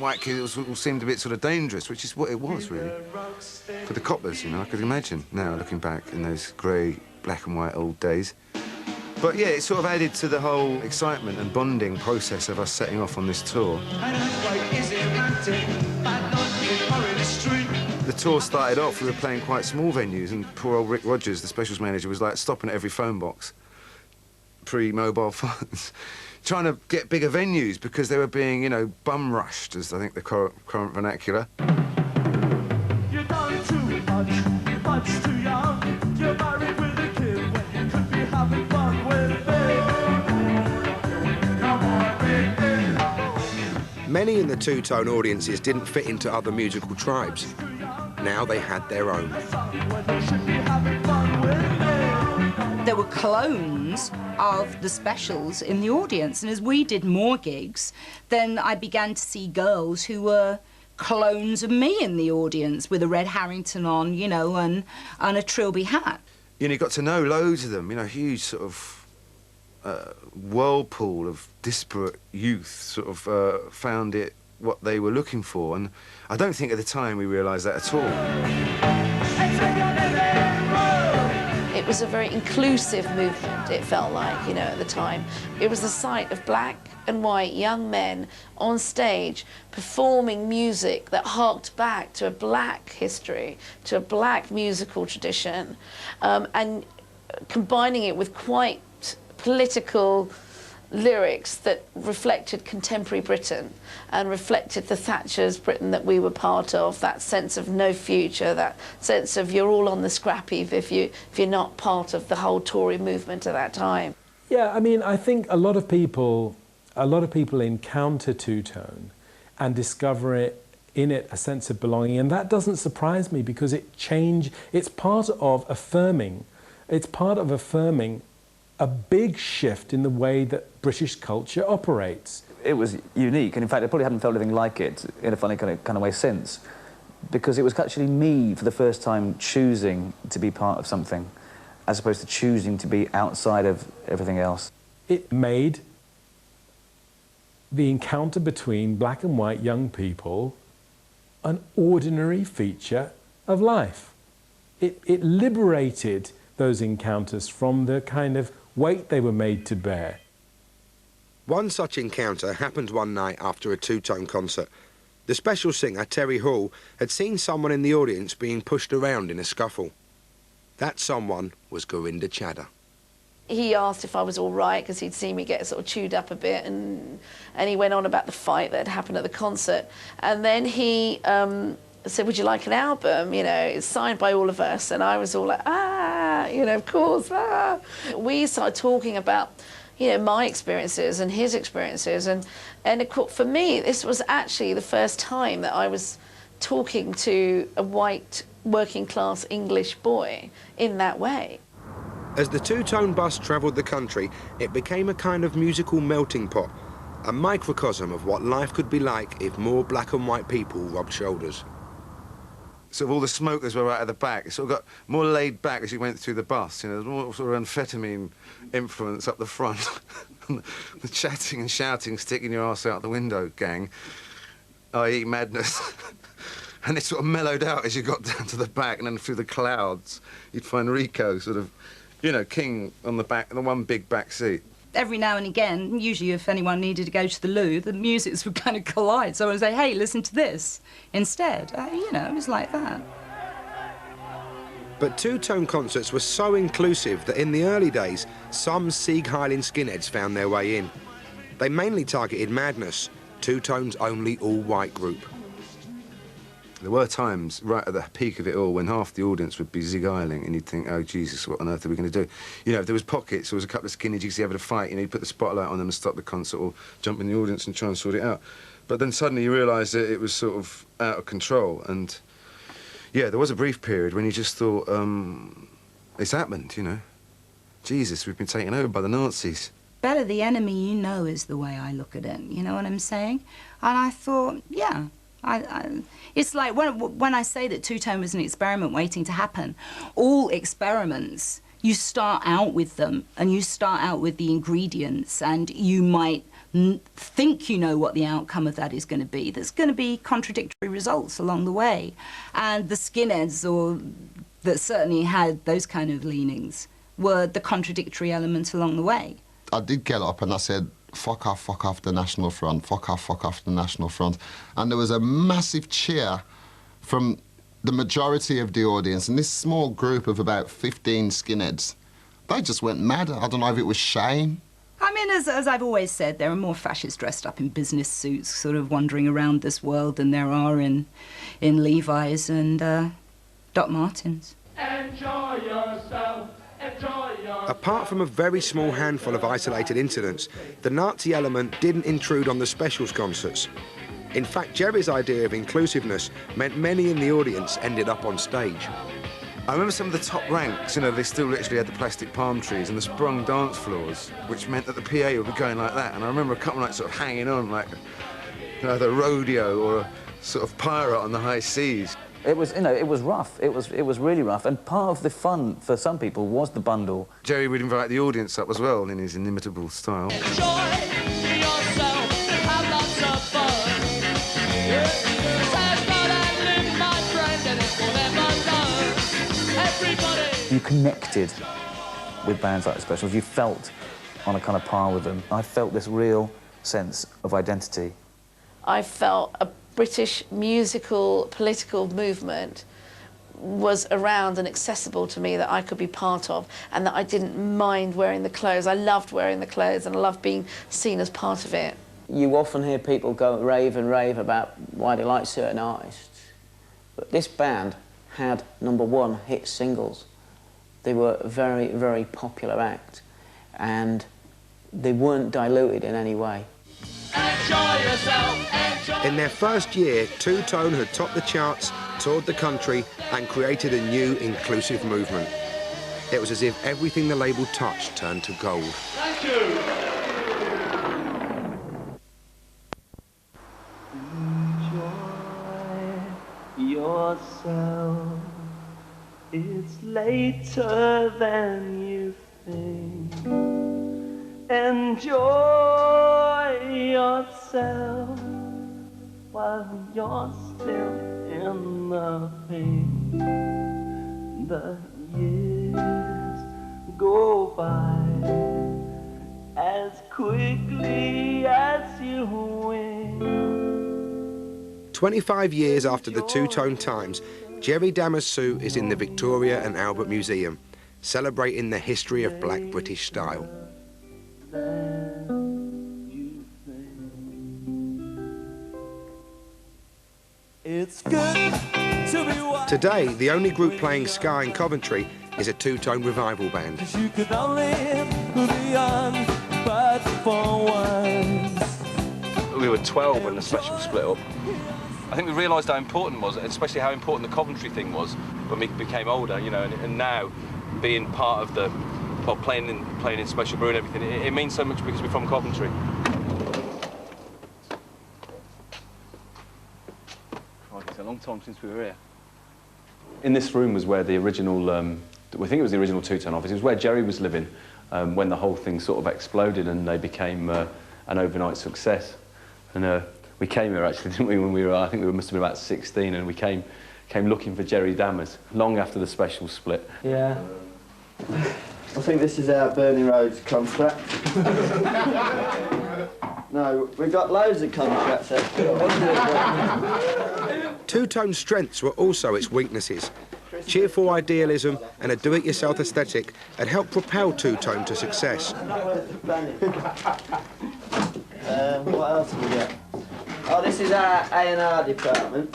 White kids all seemed a bit sort of dangerous, which is what it was, really. For the coppers, you know, I could imagine now, looking back in those grey, black and white old days. But, yeah, it sort of added to the whole excitement and bonding process of us setting off on this tour. The tour started off, we were playing quite small venues, and poor old Rick Rogers, the specials manager, was, like, stopping at every phone box, pre-mobile phones, trying to get bigger venues because they were being, you know, bum-rushed, as I think the current vernacular. You're done too much too young. You're married with a kid when you could be having fun with me. Come on, baby. Many in the two-tone audiences didn't fit into other musical tribes. Now they had their own. There were clones of the specials in the audience, and as we did more gigs, then I began to see girls who were clones of me in the audience with a red Harrington on, you know, and a trilby hat. You know, you got to know loads of them, you know, huge sort of whirlpool of disparate youth sort of found it what they were looking for, and I don't think at the time we realised that at all. It was a very inclusive movement, it felt like, you know, at the time. It was the sight of black and white young men on stage performing music that harked back to a black history, to a black musical tradition, and combining it with quite political lyrics that reflected contemporary Britain and reflected the Thatcher's Britain that we were part of, that sense of no future, that sense of you're all on the scrap heap if you're not part of the whole Tory movement at that time. Yeah, I mean, I think a lot of people encounter two-tone and discover in it a sense of belonging, and that doesn't surprise me because it's part of affirming a big shift in the way that British culture operates. It was unique, and in fact I probably hadn't felt anything like it in a funny kind of way since, because it was actually me for the first time choosing to be part of something as opposed to choosing to be outside of everything else. It made the encounter between black and white young people an ordinary feature of life. It liberated those encounters from the kind of weight they were made to bear. One such encounter happened one night after a two-tone concert. The special singer, Terry Hall, had seen someone in the audience being pushed around in a scuffle. That someone was Gurinder Chadha. He asked if I was all right because he'd seen me get sort of chewed up a bit, and he went on about the fight that had happened at the concert. And then he said, would you like an album? You know, it's signed by all of us. And I was all like, you know, of course, We started talking about, you know, my experiences and his experiences. And for me, this was actually the first time that I was talking to a white working-class English boy in that way. As the two-tone bus travelled the country, it became a kind of musical melting pot, a microcosm of what life could be like if more black and white people rubbed shoulders. Sort of all the smokers were right at the back. It sort of got more laid back as you went through the bus. You know, there was more sort of amphetamine influence up the front. The chatting and shouting, sticking your arse out the window gang, i.e. madness. And it sort of mellowed out as you got down to the back, and then through the clouds, you'd find Rico sort of, you know, king on the back, the one big back seat. Every now and again, usually if anyone needed to go to the loo, the musics would kind of collide. So I would say, hey, listen to this instead. You know, it was like that. But two-tone concerts were so inclusive that in the early days, some Sieg Heiling skinheads found their way in. They mainly targeted Madness, two-tone's only all-white group. There were times, right at the peak of it all, when half the audience would be Sieg Heiling, and you'd think, oh, Jesus, what on earth are we going to do? You know, if there was pockets, there was a couple of skinny jigs having a fight, you know, you'd put the spotlight on them and stop the concert, or jump in the audience and try and sort it out. But then suddenly you realise that it was sort of out of control, and, yeah, there was a brief period when you just thought, it's happened, you know. Jesus, we've been taken over by the Nazis. Better the enemy you know is the way I look at it, you know what I'm saying? And I thought, yeah. It's like when I say that two-tone was an experiment waiting to happen, all experiments, you start out with them and you start out with the ingredients and you might think you know what the outcome of that is going to be. There's going to be contradictory results along the way. And the skinheads, or that certainly had those kind of leanings, were the contradictory element along the way. I did get up and I said, fuck off the National Front, fuck off the National Front. And there was a massive cheer from the majority of the audience, and this small group of about 15 skinheads, they just went mad. I don't know if it was shame. I mean, as I've always said, there are more fascists dressed up in business suits sort of wandering around this world than there are in Levi's and Doc Martens. Enjoy yourself, enjoy yourself. Apart from a very small handful of isolated incidents, the Nazi element didn't intrude on the specials concerts. In fact, Jerry's idea of inclusiveness meant many in the audience ended up on stage. I remember some of the top ranks, you know, they still literally had the plastic palm trees and the sprung dance floors, which meant that the PA would be going like that. And I remember a couple of nights sort of hanging on like, you know, the rodeo or a sort of pirate on the high seas. It was, you know, it was rough. It was really rough. And part of the fun for some people was the bundle. Jerry would invite the audience up as well in his inimitable style. Enjoy yourself, have lots of fun. You connected with bands like the Specials. You felt on a kind of par with them. I felt this real sense of identity. I felt a British musical, political movement was around and accessible to me, that I could be part of, and that I didn't mind wearing the clothes. I loved wearing the clothes and I loved being seen as part of it. You often hear people go rave and rave about why they like certain artists, but this band had #1 hit singles. They were a very, very popular act, and they weren't diluted in any way. Enjoy yourself, enjoy. In their first year, Two Tone had topped the charts, toured the country, and created a new inclusive movement. It was as if everything the label touched turned to gold. Thank you. Enjoy yourself. It's later than you think. Enjoy yourself while you're still in the pink. The years go by as quickly as you wink. 25 years after the Two Tone Times, Jerry Dammer's suit is in the Victoria and Albert Museum, celebrating the history of black British style. It's good to be wild. Today, the only group playing ska in Coventry is a Two Tone revival band. You can only be young, but for once. We were 12 when the Special split up. I think we realised how important it was, especially how important the Coventry thing was when we became older, you know, and now being part of the, well, playing in Special Brew and everything, it means so much because we're from Coventry. It's a long time since we were here. In this room was where the original, I think it was the original Two Tone office. It was where Jerry was living when the whole thing sort of exploded and they became an overnight success. And we came here actually, didn't we, when we were, I think we must have been about 16, and we came looking for Jerry Dammers long after the Special split. Yeah. I think this is our Bernie Rhodes contract. No, we've got loads of contracts actually. Two Tone's strengths were also its weaknesses. Cheerful idealism and a do-it-yourself aesthetic had helped propel Two Tone to success. What else have we got? Oh, this is our A&R department.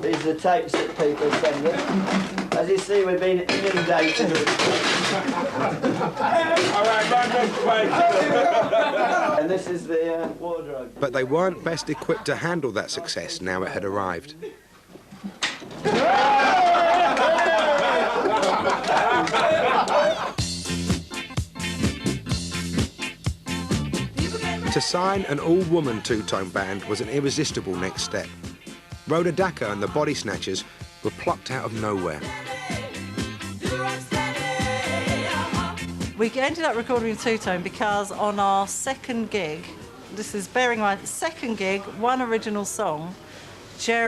These are the tapes that people send us. As you see, we've been inundated with. And this is the wardrobe. But they weren't best equipped to handle that success now it had arrived. To sign an all-woman Two Tone band was an irresistible next step. Rhoda Dakar and the Body Snatchers were plucked out of nowhere. We ended up recording a two-tone because on our second gig, this is bearing in mind, second gig, one original song, Jerry